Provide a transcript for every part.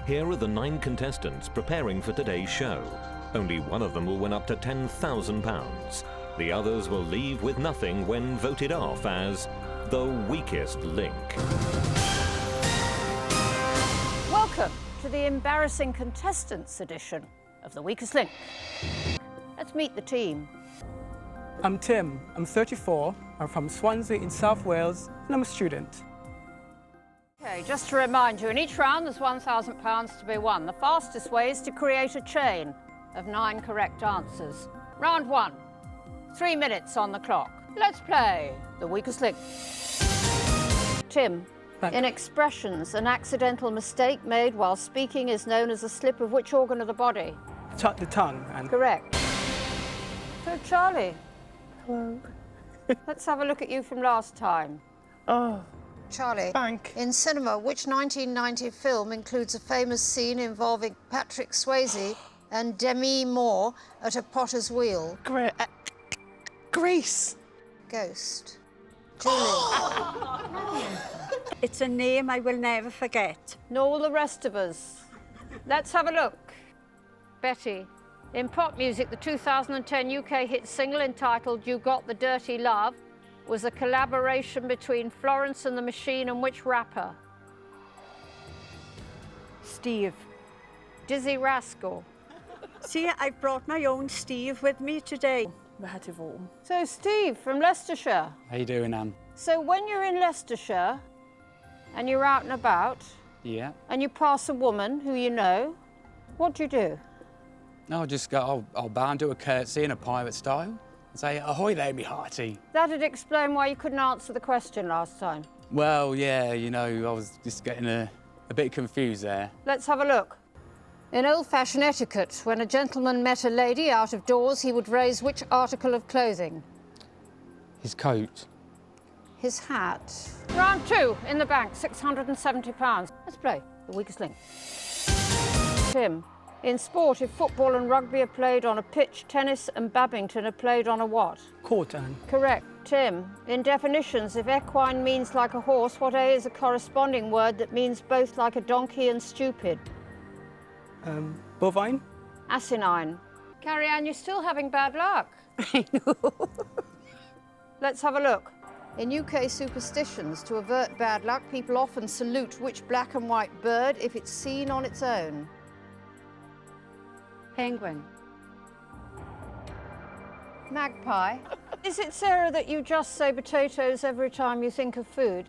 Here are the 9 contestants preparing for today's show. Only one of them will win up to £10,000. The others will leave with nothing when voted off as the weakest link. Welcome to the embarrassing contestants edition of The Weakest Link. Let's meet the team. I'm Tim, I'm 34, I'm from Swansea in South Wales, and I'm a student. Okay, just to remind you, in each round there's £1,000 to be won. The fastest way is to create a chain of 9 correct answers. Round 1, 3 minutes on the clock. Let's play The Weakest Link. Tim, in expressions, an accidental mistake made while speaking is known as a slip of which organ of the body? The tongue and... Correct. So, Charlie. Hello. Let's have a look at you from last time. Oh. Charlie, Bank. in cinema, which 1990 film includes a famous scene involving Patrick Swayze and Demi Moore at a potter's wheel? Grease. Ghost. Julie. It's a name I will never forget. Nor will the rest of us. Let's have a look. Betty, in pop music, the 2010 UK hit single entitled You Got the Dirty Love was a collaboration between Florence and the Machine and which rapper? Steve. Dizzy Rascal. See, I've brought my own Steve with me today. We had to vote. So, Steve from Leicestershire. How you doing, Anne? So when you're in Leicestershire and you're out and about Yeah. and you pass a woman who you know, what do you do? No, I'll bow and do a curtsy in a pirate style and say, ahoy there, me hearty. That'd explain why you couldn't answer the question last time. Well, yeah, you know, I was just getting a bit confused there. Let's have a look. In old-fashioned etiquette, when a gentleman met a lady out of doors, he would raise which article of clothing? His coat. His hat. Round 2, in the bank, £670. Let's play The Weakest Link. Tim, in sport, if football and rugby are played on a pitch, tennis and badminton are played on a what? Court and... Correct. Tim, in definitions, if equine means like a horse, what A is a corresponding word that means both like a donkey and stupid? Bovine? Asinine. Carrie Ann, you're still having bad luck. I know. Let's have a look. In UK superstitions, to avert bad luck, people often salute which black and white bird if it's seen on its own? Penguin. Magpie. Is it, Sarah, that you just say potatoes every time you think of food?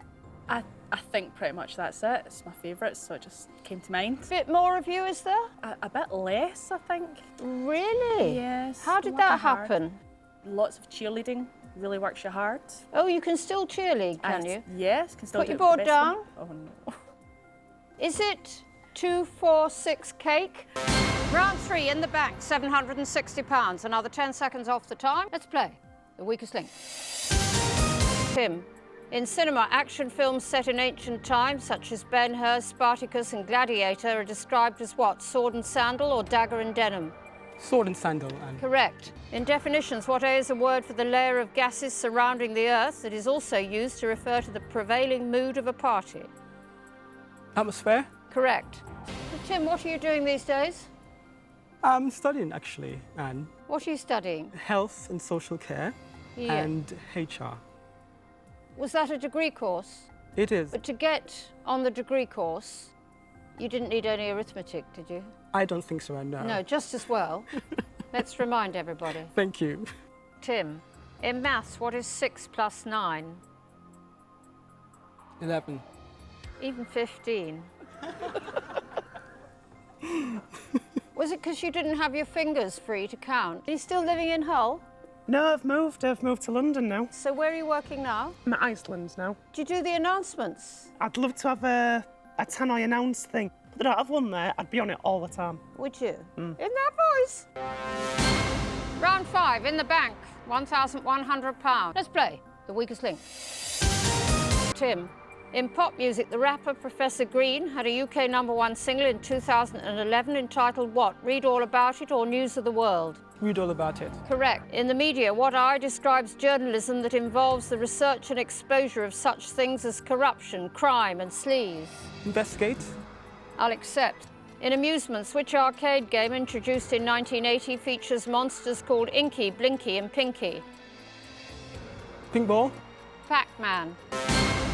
I think pretty much that's it. It's my favourite, so it just came to mind. A bit more of you, is there? A bit less, I think. Really? Yes. How did I'm that working hard. happen? Lots of cheerleading. Really works you hard. Oh, you can still cheerlead, can you? Yes, can still Put do your it board the best down. one. Oh, no. Is it 2, 4, 6 cake? Round 3 in the bank, £760. Another 10 seconds off the time. Let's play The Weakest Link. Tim, in cinema, action films set in ancient times, such as Ben-Hur, Spartacus and Gladiator, are described as what? Sword and sandal or dagger and denim? Sword and sandal and... Correct. In definitions, what A is a word for the layer of gases surrounding the Earth that is also used to refer to the prevailing mood of a party? Atmosphere? Correct. So, Tim, what are you doing these days? I'm studying, actually, and What are you studying? health and social care Yeah. and HR. Was that a degree course? It is. But to get on the degree course, you didn't need any arithmetic, did you? I don't think so, no. No, just as well. Let's remind everybody. Thank you. Tim, in maths, what is 6 plus 9? 11. Even 15. Was it because you didn't have your fingers free to count? Are you still living in Hull? No, I've moved to London now. So where are you working now? I'm at Iceland now. Do you do the announcements? I'd love to have a Tannoy announce thing. If they don't have one there, I'd be on it all the time. Would you? In that voice? Round 5, in the bank, £1,100. Let's play The Weakest Link. Tim, in pop music, the rapper Professor Green had a UK #1 single in 2011 entitled what? Read All About It or News of the World? Read all about it. Correct. In the media, what I describes journalism that involves the research and exposure of such things as corruption, crime and sleaze? Investigate. I'll accept. In amusements, which arcade game introduced in 1980 features monsters called Inky, Blinky and Pinky? Pink ball. Pac-Man.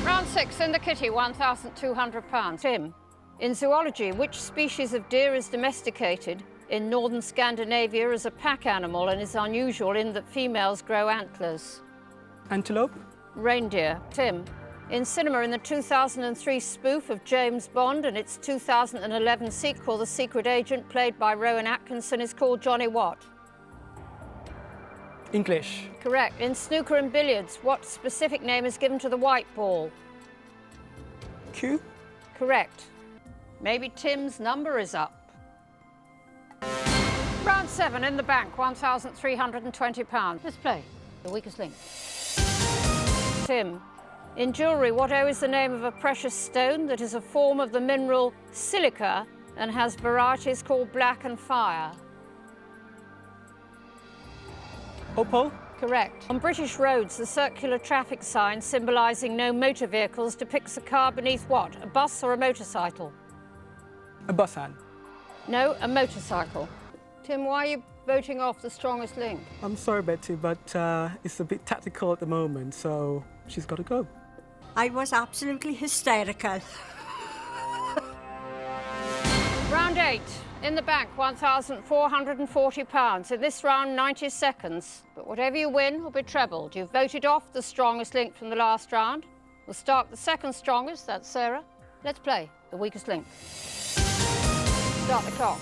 Round 6 in the kitty, £1,200. Tim, in zoology, which species of deer is domesticated in northern Scandinavia as a pack animal and is unusual in that females grow antlers? Antelope. Reindeer. Tim, in cinema, in the 2003 spoof of James Bond and its 2011 sequel, The Secret Agent, played by Rowan Atkinson, is called Johnny what? English. Correct. In snooker and billiards, what specific name is given to the white ball? Q. Correct. Maybe Tim's number is up. Round 7 in the bank, £1,320. Let's play the weakest link. Tim, in jewellery, what O is the name of a precious stone that is a form of the mineral silica and has varieties called black and fire? Opal. Correct. On British roads, the circular traffic sign symbolising no motor vehicles depicts a car beneath what? A bus or a motorcycle? A bus hand. No, a motorcycle. Tim, why are you voting off the strongest link? I'm sorry, Betty, but it's a bit tactical at the moment, so she's got to go. I was absolutely hysterical. Round 8. In the bank, £1,440. In this round, 90 seconds. But whatever you win will be trebled. You've voted off the strongest link from the last round. We'll start the second strongest, that's Sarah. Let's play the weakest link. Start the clock.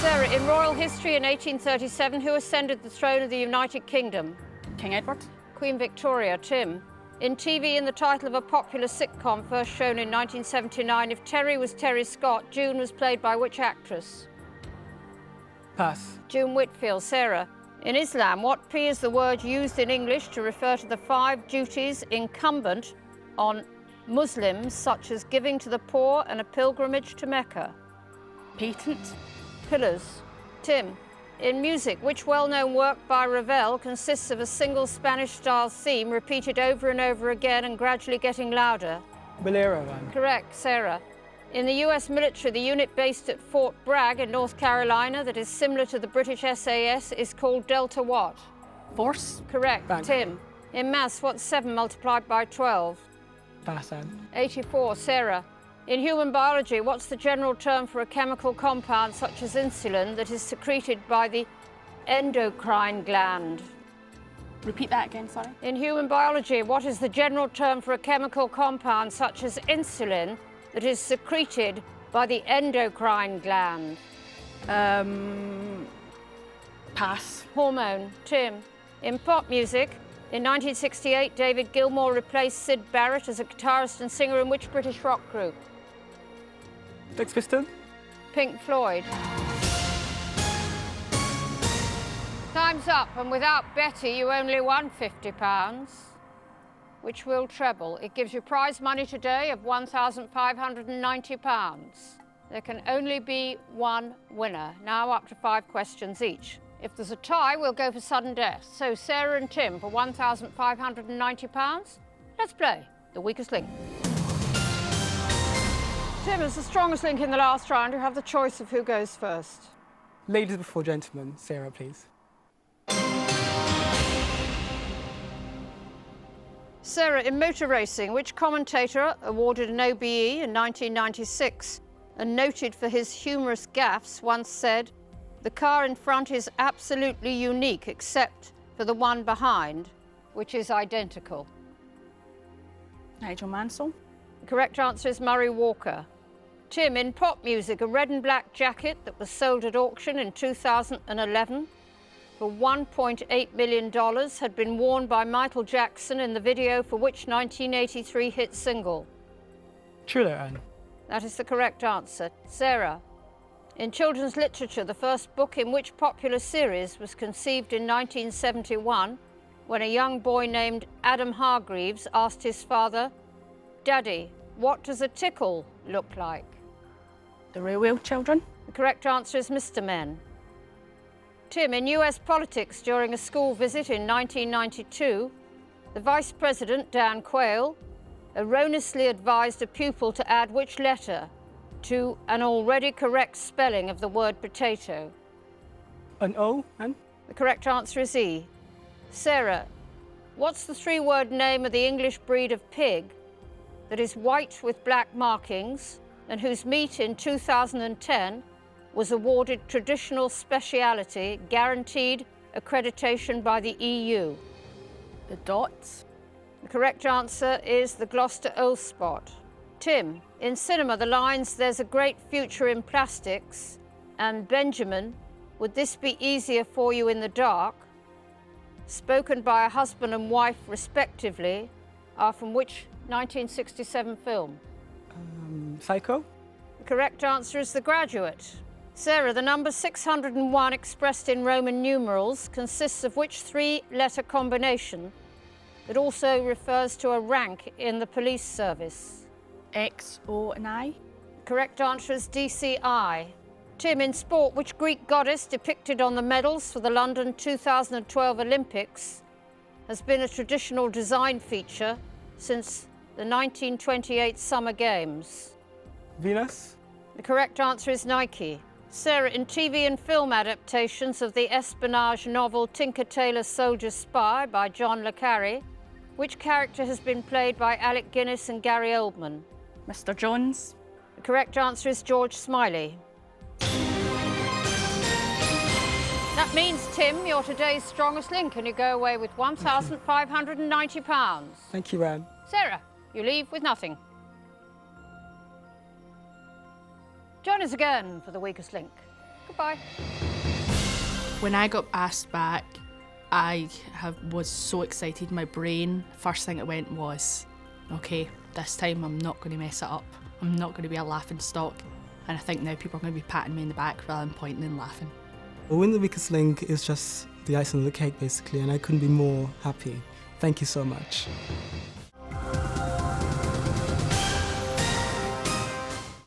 Sarah, in royal history in 1837, who ascended the throne of the United Kingdom? King Edward. Queen Victoria. Tim, in TV, in the title of a popular sitcom first shown in 1979, if Terry was Terry Scott, June was played by which actress? Pass. June Whitfield. Sarah, in Islam, what P is the word used in English to refer to the 5 duties incumbent on Muslims, such as giving to the poor and a pilgrimage to Mecca? Patent. Pillars. Tim, in music, which well-known work by Ravel consists of a single Spanish-style theme repeated over and over again and gradually getting louder? Bolero one. Correct. Sarah, in the US military, the unit based at Fort Bragg in North Carolina that is similar to the British SAS is called Delta what? Force. Correct. Bank. Tim, in maths, what's 7 multiplied by 12? Pass hand. 84. Sarah, in human biology, what's the general term for a chemical compound such as insulin that is secreted by the endocrine gland? Repeat that again, sorry. In human biology, what is the general term for a chemical compound such as insulin that is secreted by the endocrine gland? Pass. Hormone. Tim, in pop music, in 1968, David Gilmour replaced Syd Barrett as a guitarist and singer in which British rock group? Sex Piston. Pink Floyd. Time's up, and without Betty, you only won £50, which will treble. It gives you prize money today of £1,590. There can only be one winner. Now up to 5 questions each. If there's a tie, we'll go for sudden death. So Sarah and Tim for £1,590. Let's play the weakest link. Tim, as the strongest link in the last round, you have the choice of who goes first. Ladies before gentlemen. Sarah, please. Sarah, in motor racing, which commentator awarded an OBE in 1996 and noted for his humorous gaffes once said, "The car in front is absolutely unique except for the one behind, which is identical"? Nigel Mansell. The correct answer is Murray Walker. Tim, in pop music, a red and black jacket that was sold at auction in 2011 for $1.8 million had been worn by Michael Jackson in the video for which 1983 hit single? Thriller, Anne. That is the correct answer. Sarah, in children's literature, the first book in which popular series was conceived in 1971 when a young boy named Adam Hargreaves asked his father, "Daddy, what does a tickle look like?" The Railway Children. The correct answer is Mr. Men. Tim, in US politics during a school visit in 1992, the Vice President, Dan Quayle, erroneously advised a pupil to add which letter to an already correct spelling of the word potato? An O, and The correct answer is E. Sarah, what's the three-word name of the English breed of pig that is white with black markings and whose meat in 2010 was awarded traditional speciality guaranteed accreditation by the EU? The dots. The correct answer is the Gloucester Oath Spot. Tim, in cinema the lines "There's a great future in plastics" and "Benjamin, would this be easier for you in the dark?" spoken by a husband and wife respectively, are from which 1967 film? Psycho. The correct answer is The Graduate. Sarah, the number 601 expressed in Roman numerals consists of which three-letter combination that also refers to a rank in the police service? X, O, and I. The correct answer is DCI. Tim, in sport, which Greek goddess depicted on the medals for the London 2012 Olympics has been a traditional design feature since the 1928 Summer Games? Venus. The correct answer is Nike. Sarah, in TV and film adaptations of the espionage novel Tinker Tailor Soldier Spy by John le Carré, which character has been played by Alec Guinness and Gary Oldman? Mr. Jones. The correct answer is George Smiley. That means, Tim, you're today's strongest link and you go away with £1,590. Thank you, Anne. Sarah, you leave with nothing. Join us again for the weakest link. Goodbye. When I got asked back, was so excited. My brain, first thing it went was, okay, this time I'm not going to mess it up. I'm not going to be a laughing stock. And I think now people are going to be patting me in the back rather than pointing and laughing. Win the weakest link is just the icing on the cake, basically, and I couldn't be more happy. Thank you so much.